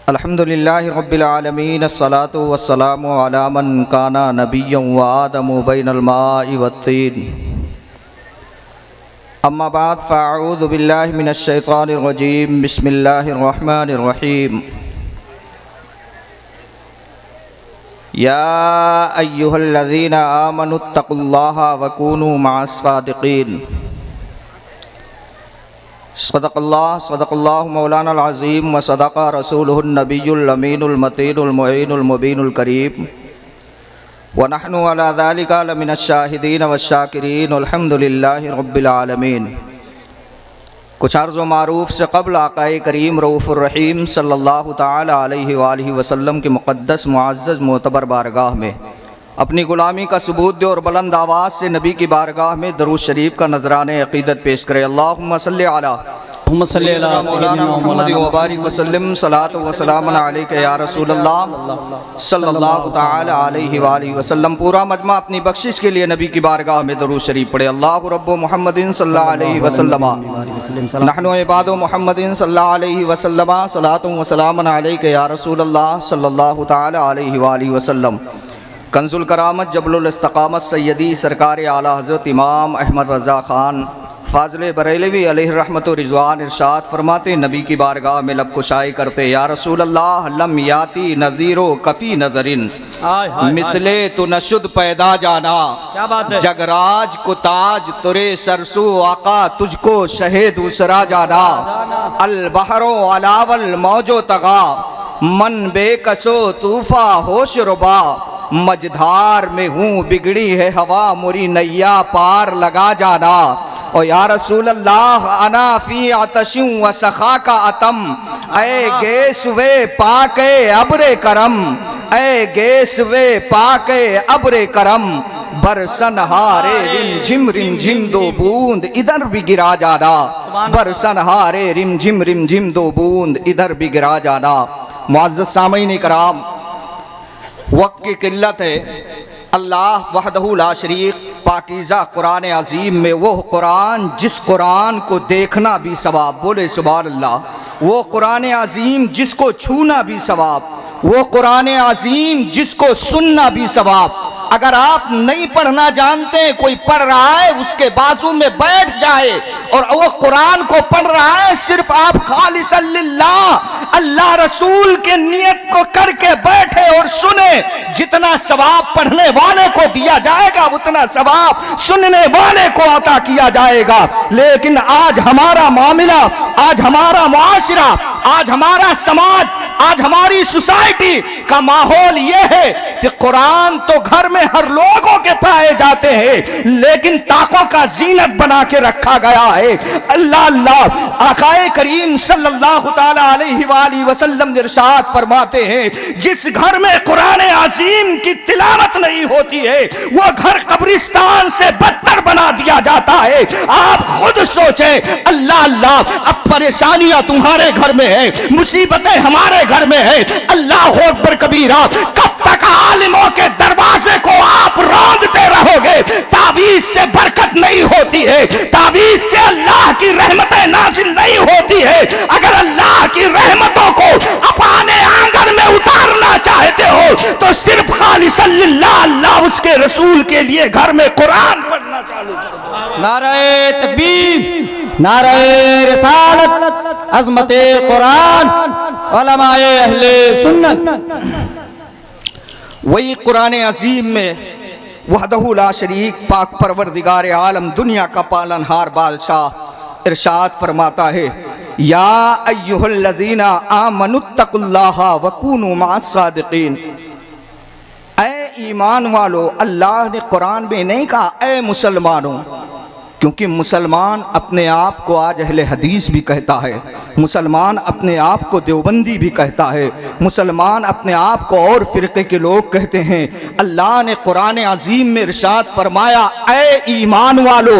अल्हम्दुलिल्लाहि रब्बिल आलमीन अस्सलातु वस्सलामु अला मन काना नबिय्यन व आदमु बैनल माइ वत्तीन अम्मा बाद फ़अऊज़ु बिल्लाहि मिनश शैतानिर रजीम बिस्मिल्लाहिर रहमानिर रहीम या अय्युहल्लज़ीना आमनुत्तक़ुल्लाहा व कूनू मअस सादिक़ीन सदक़ल्लाहु मौलाना अज़ीम व सदक़ा रसूलुहुन नबियुल अमीनुल मतीनुल मुईनुल मुबीनुल करीम व नहनु अला ज़ालिका लमिनश शाहिदीन व शाकिरीन अल्हम्दुलिल्लाहि रब्बिल आलमीन। कुछ अर्ज़ व मारूफ़ से क़ब्ल आक़ाए करीम रऊफ़ुर रहीम सल्लल्लाहु ताला अलैहि वालिहि वसल्लम की मुक़द्दस मुअज़्ज़ज़ मोतबर बारगाह में अपनी ग़ुलामी का सबूत दे और बुलंद आवाज़ से नबी की बारगाह में दरूद शरीफ का नजराने अक़ीदत पेश करे। अल्लाहुम्मा सल्लि अला मौलाना मुहम्मद व बारिक वसल्लम सलातो व सलामुन अलैका या रसूलल्लाह सल्लल्लाहु तआला अलैहि वालिहि वसल्लम। पूरा मजमा अपनी बख्शिश के लिए नबी की बारगाह में दरूद शरीफ पढ़े। अल्लाहु रब्बु मुहम्मदिन सल्लल्लाहु अलैहि वसल्लम नहनु इबादु मुहम्मदिन सल्लल्लाहु अलैहि वसल्लम सलातो व सलामुन अलैका या रसूलल्लाह सल्लल्लाहु तआला अलैहि वालिहि वसल्लम। कंजुल करामत जबलुल इस्तकामत सैयदी सरकार आला हज़रत इमाम अहमद रज़ा ख़ान फ़ाज़िल बरेलवी अलैहि रहमत व रिज़वान इरशाद फरमाते नबी की बारगाह में लब कुशाई करते या रसूल अल्लाह लम याती नज़ीरो कफ़ी नज़रिन मिथले तो नशुद पैदा जाना जगराज को ताज तुरे सरसो आका तुझको शहे दूसरा जाना अल बहरो अलावल मौजो तगा मन बेकसो तूफ़ा होश रुबा मझधार में हूँ बिगड़ी है हवा मुरी नैया पार लगा जाना। और या रसूल अल्लाह अना फी आतशुं व सखा का अतम ऐ गेस वे पाके अब्रे करम ऐ गेस वे पाके अब्रे करम बरसन हारे रिम झिम दो बूंद इधर भी गिरा जाना बरसन हारे रिम झिम दो बूंद इधर भी गिरा जाना। मुअज़्ज़ज़ सामीन इकराम, वक्त की किल्लत है। अल्लाह वहदहु ला शरीक पाकीज़ा कुरान अज़ीम में वो कुरान जिस कुरान को देखना भी सवाब, बोले सुभान अल्लाह, वो कुरान अज़ीम जिसको छूना भी सवाब, वो कुरान अज़ीम जिसको सुनना भी सवाब। अगर आप नहीं पढ़ना जानते, कोई पढ़ रहा है उसके बाजू में बैठ जाए और वो कुरान को पढ़ रहा है, सिर्फ आप खालिसन लिल्लाह अल्लाह रसूल के नियत को करके बैठे और सुने, जितना सवाब पढ़ने वाले को दिया जाएगा उतना सवाब सुनने वाले को अता किया जाएगा। लेकिन आज हमारा मामला, आज हमारा मुआशरा, आज हमारा समाज, आज हमारी सोसाइटी का माहौल ये है कि कुरान तो घर में हर लोगों के पाए जाते हैं, लेकिन ताकों का जीनत बना के रखा गया है। अल्लाह अल्लाह आकाए करीम सल्लल्लाहु ताला अलैहि वालिहि वसल्लम इरशाद फरमाते हैं, जिस घर में कुरान अज़ीम की तिलावत नहीं होती है वो घर कब्रिस्तान से बदतर बना दिया जाता है। आप खुद सोचें, अल्लाह अल्लाह, अब परेशानियां तुम्हारे घर में है, मुसीबतें हमारे घर में है, अल्लाह अकबर कबीरा, कब तक आलिमों के दरवाजे को आप रौंदते रहोगे? तावीज़ से बरकत नहीं होती है, तावीज़ से अल्लाह की रहमतें नाज़िल नहीं होती है। अगर अल्लाह की रहमतों को अपने आंगन में उतारना चाहते हो तो सिर्फ खालिसन लिल्लाह अल्लाह उसके रसूल के लिए घर में कुरान पढ़ना चालू करो। नारे तकबीर, नारे रिसालत, अज़मते कुरान, उलमाए अहले सुन्नत। वही कुरान अज़ीम में वहदहु ला शरीक पाक परवरदिगार आलम दुनिया का पालनहार बादशाह इरशाद फरमाता है, या अय्युहल्लज़ीना आमनुत्तक़ुल्लाहा व कूनू मअस सादिक़ीन। ऐ ईमान वालो, अल्लाह ने कुरान में नहीं कहा ऐ मुसलमानों, क्योंकि मुसलमान अपने आप को आज अहले हदीस भी कहता है, मुसलमान अपने आप को देवबंदी भी कहता है, मुसलमान अपने आप को और फिरके के लोग कहते हैं। अल्लाह ने कुरान अज़ीम में इरशाद फरमाया, ऐ ईमान वालो,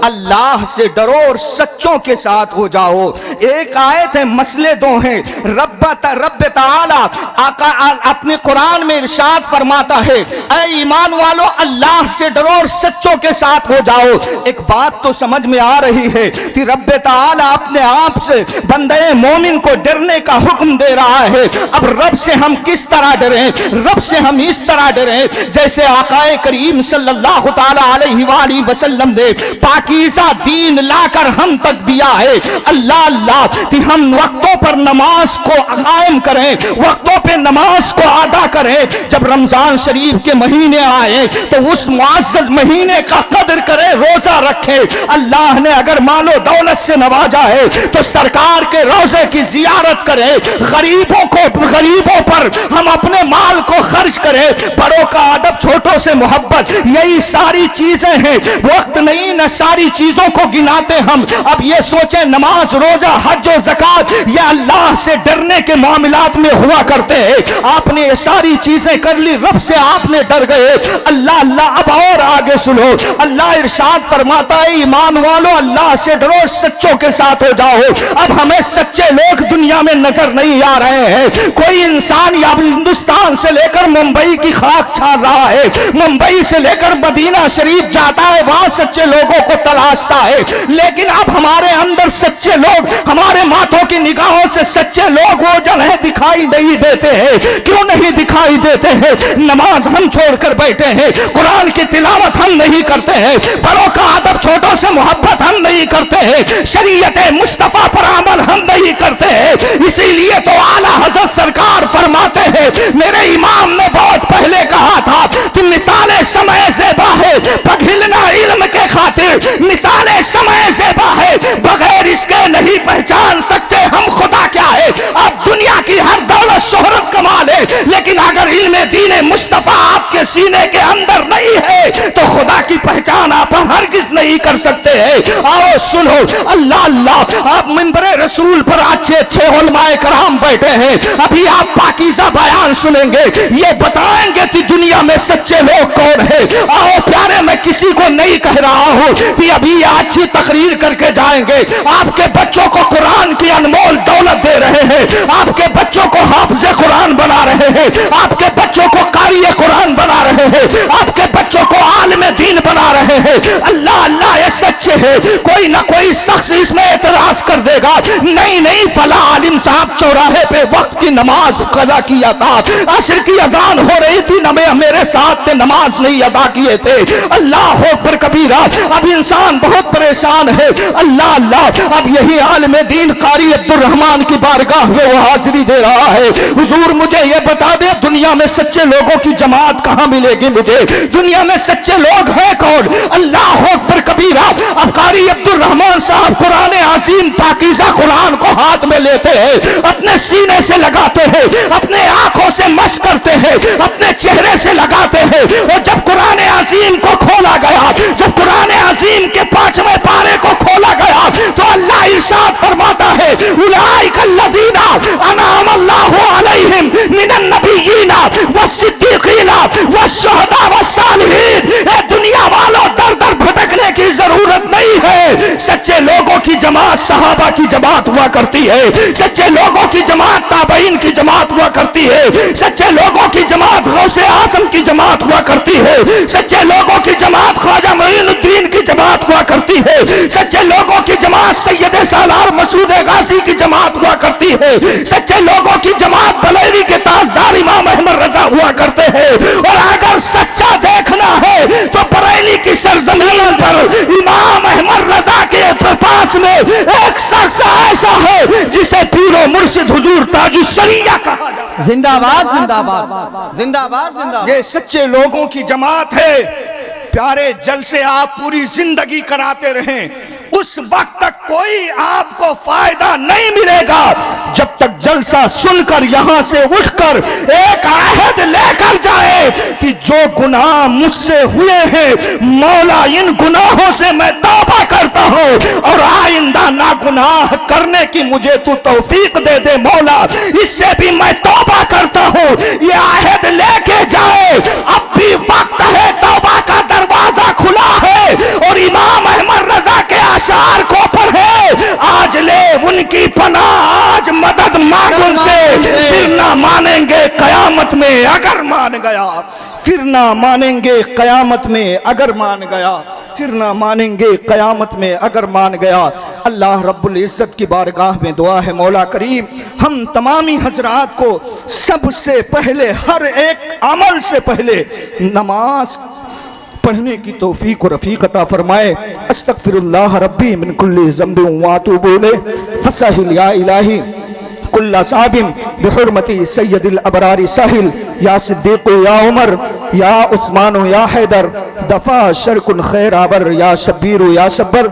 अल्लाह से डरो और सच्चों के साथ हो जाओ। एक आयत है, मसले दो हैं। रब ताला आका अपने कुरान में इरशाद फरमाता है, ऐ ईमान वालो अल्लाह से डरो और सच्चों के साथ हो जाओ। एक बात तो समझ में आ रही है कि रब ताला अपने आप से बंदे मोमिन को डरने का हुक्म दे रहा है। अब रब से हम किस तरह डरें? रब से हम इस तरह डरें जैसे आकाए करीम सल्लल्लाहु ताला अलैहि वसल्लम ने पाकीज़ा दीन लाकर हम तक दिया है। अल्लाह अल्लाह कि हम वक्तों पर नमाज को कायम करें, वक्तों पे नमाज को अदा करें। जब रमजान शरीफ के महीने आए तो उस मुअज़्ज़ज़ महीने का कदर करें, रोजा रखें। अल्लाह ने अगर मालो दौलत से नवाजा है तो सरकार के रोजे की जियारत करें, गरीबों पर हम अपने माल को खर्च करें, बड़ों का अदब, छोटों से मोहब्बत, यही सारी चीजें हैं। वक्त नहीं न सारी चीजों को गिनाते हम। अब ये सोचें नमाज, रोजा, हज और ज़कात ये अल्लाह से डरने के मामलात में हुआ करते हैं। आपने ये सारी चीजें कर ली, रब से आपने डर गए। अल्लाह अल्लाह अब और आगे सुनो, अल्लाह इरशाद फरमाता है, ईमान वालों अल्लाह से डरो, सच्चों के साथ हो जाओ। अब हमें सच्चे लोग दुनिया में नजर नहीं आ रहे हैं। कोई इंसान या हिंदुस्तान से लेकर मुंबई की खाक छान रहा है, मुंबई से लेकर मदीना शरीफ जाता है, वहां सच्चे लोगों को तलाशता है। लेकिन अब हमारे अंदर सच्चे लोग, हमारे माथों की निगाहों से सच्चे लोग वो जन है दिखाई नहीं देते हैं। क्यों नहीं दिखाई देते हैं? नमाज हम छोड़कर बैठे हैं, कुरान की तिलावत हम नहीं करते हैं, बड़ों का अदब, छोटों से मोहब्बत हम नहीं करते हैं, शरीयत मुस्तफा पर अमल हम नहीं करते हैं। इसीलिए तो आला हज़रत सरकार फरमाते हैं, मेरे इमाम ने बहुत पहले कहा था कि मिसाले समय से बाहर पघिलना इल्म के खातिर, मिसाले समय से बाहर बगैर इसके नहीं पहचान सकते हम खुदा क्या है। अब दुनिया की हर दौलत शोहरत कमा ले, लेकिन अगर इल्म दीन मुस्तफा आपके सीने के अंदर नहीं है तो खुदा की पहचान आप हरगिज नहीं कर सकते हैं। आओ सुनो, अल्लाह अल्लाह, आप मिंबरे रसूल पर अच्छे अच्छे उलमाए कराम बैठे हैं, अभी आप पाकीज़ा बयान सुनेंगे, ये बताएंगे कि दुनिया में सच्चे लोग कौन है। आओ प्यारे, मैं किसी को नहीं कह रहा हूं कि अभी अच्छी तकरीर करके जाएंगे। आपके बच्चों को कुरान की अनमोल दौलत दे रहे हैं, आपके बच्चों को हाफिज़े कुरान बना रहे हैं, आपके बच्चों को कारी कुरान बना रहे हैं, आपके बच्चों को आलिम दीन बना रहे हैं। अल्लाह अल्लाह, ये सच्चे है। कोई ना कोई शख्स इसमें एतराज कर देगा, नहीं नहीं, फला आलिम साहब चौराहे पे वक्त की नमाज कज़ा किया था, असर की अजान हो रही थी, मेरे साथ नमाज नहीं अदा किए थे। अल्लाह अकबर कबीरा। अब इंसान बहुत परेशान है। अल्लाह अल्लाह, अब यही आलिम दीन कारी अब्दुल रहमान की बारगाह में वो हाजिरी दे रहा है। हुजूर मुझे ये बता दे, दुनिया में सच्चे लोगों की जमात कहां मिलेगी? मुझे दुनिया में सच्चे लोग हैं कौन? अल्लाह अकबर कबीरा। अब कारी अब्दुल रहमान साहब कुरान अजीम पाकीज़ा कुरान को हाथ में लेते हैं, अपने सीने से लगाते हैं, अपने आंखों से मश करते हैं, अपने चेहरे से लगाते हैं। और जब कुरान अजीम को खोला गया, जब कुरान अजीम के 5वें पारे को खोला गया तो अल्लाह इरशाद फरमाता है, उलाइका अल्लज़ीना अनअम अल्लाहु अलैहिम मिनन नबिय्यीना वस्सिद्दीक़ीना वश्शुहदा वस्सालिहीन। ए दुनिया वालों, दर दर भटकने की जरूरत नहीं है। सच्चे लोगों की जमात सहाबा की जमात हुआ करती है, सच्चे लोगों की जमात ताबईन की जमात हुआ करती है, सच्चे लोगों की जमात गौसे आज़म की जमात हुआ करती है, सच्चे लोगों की जमात ख्वाजा मोइनुद्दीन की जमात हुआ करती है, सच्चे लोगों की जमात सैयद सालार मसूद गाजी की जमात हुआ करती है, सच्चे लोगों की जमात बरेली के ताजदार इमाम अहमद रजा हुआ करते हैं। और अगर सच्चा देखना है तो बरेली की सरजमीन पर इमाम अहमद रजा के पास में एक शख्स ऐसा है जिसे पीरो मुर्शिद हुजूर ताजुश्शरिया कहा जाता है। जिंदाबाद जिंदाबाद जिंदाबाद जिंदाबाद। ये सच्चे लोगों की जमात है। प्यारे, जलसे आप पूरी जिंदगी कराते रहें, उस वक्त तक कोई आपको फायदा नहीं मिलेगा जब तक जलसा सुनकर यहां से उठकर एक आहद लेकर जाए कि जो गुनाह मुझसे हुए हैं मौला, इन गुनाहों से मैं तौबा करता हूं और आइंदा ना गुनाह करने की मुझे तू तौफीक दे दे मौला, इससे भी मैं तौबा करता हूं। ये आहद लेके जाए। अब भी वक्त है, तौबा का दरवाजा खुला है और इमाम अहमद रजा यार को पढ़े आज ले उनकी पनाह, आज मदद मांग उनसे, फिर ना मानेंगे कयामत में अगर मान गया, फिर ना मानेंगे कयामत में अगर मान गया, फिर ना मानेंगे कयामत में अगर मान गया। अल्लाह रब्बुल इज़्ज़त की बारगाह में दुआ है मौला करीम हम तमामी हजरात को सबसे पहले हर एक अमल से पहले नमाज पढ़ने की तौफीक और रफ़ीक अता फरमाए। अस्तगफिरुल्लाह रब्बी मिन कुल्ली ज़ंबिन व अतूबु इलैहि फसहिल या इलाही कुल्ला साबिम बिहुरमती सय्यदिल अबरारी साहिल या सिद्दीक़ या उमर या उस्मान या हैदर दफा शरकुन खैर आबर या शब्बीर या शब्बर।